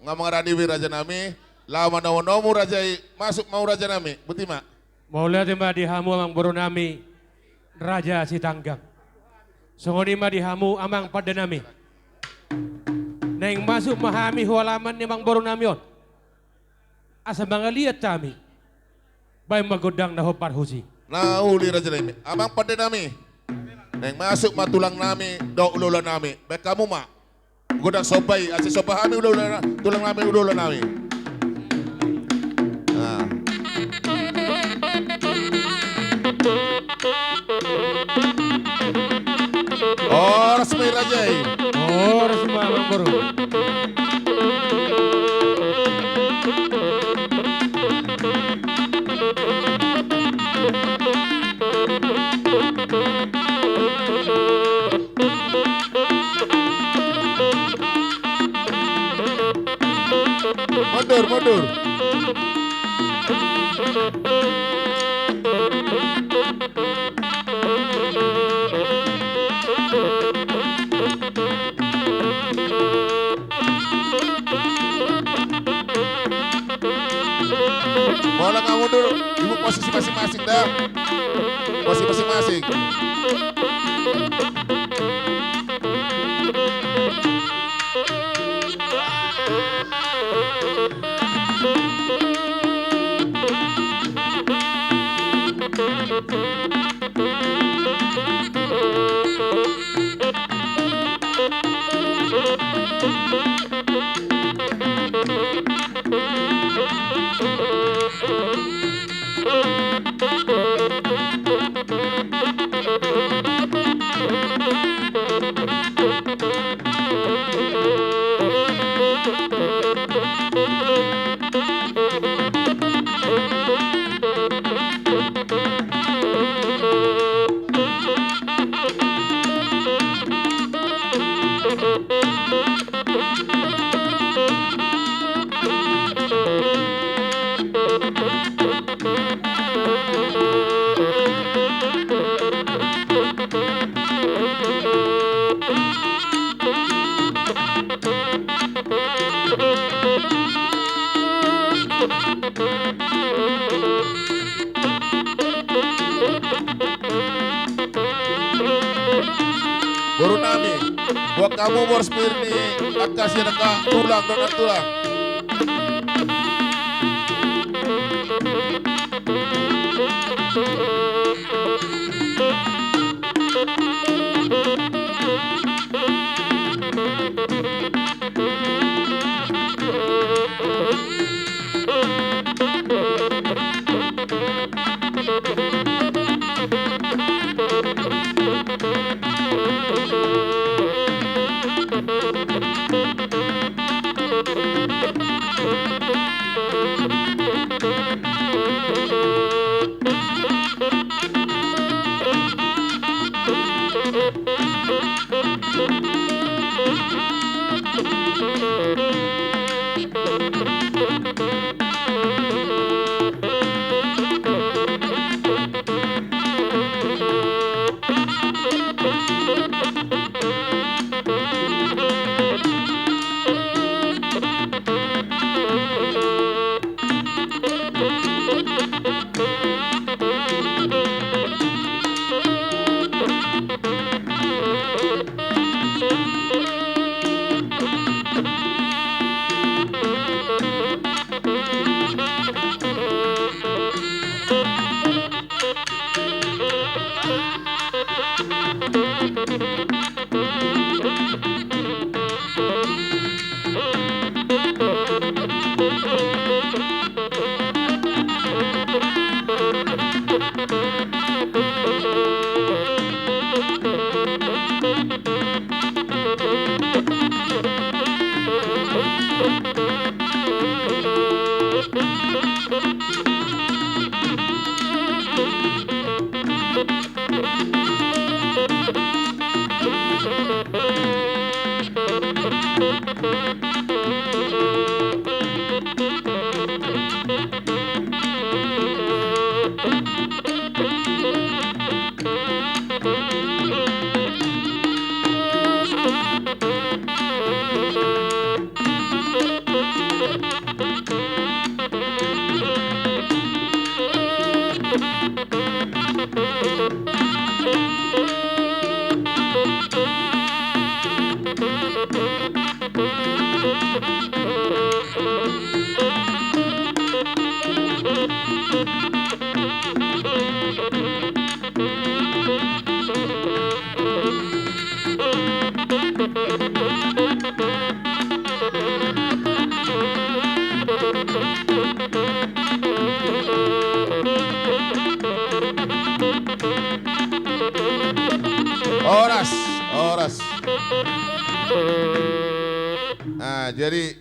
Ngamang radiwi raja nami, lama namu raja masuk mau raja nami, buti mak. Mau lihat ma dihamu amang boro nami, Raja Sitanggang. Songoni ma dihamu amang pada nami. Neng masuk mahami halaman ni mang boro nami on. Asa mga liat kami. Bay magodang na hopar husi. Nahuli raja nami, amang pada nami. Neng masuk matulang nami, do ulula nami, baik kamu mak. Godang sobai, asyik sobai kami ulula, tulang nami ulula nami. Nah. Oh, resmi raja. Oh, resmi amang boro. Mundur, mundur. Bola kamu mundur, ibu posisi masing-masing dah. Posisi masing-masing. Baru nami, buat kamu bos pirni, kasih dekat tulang donat tulang. jadi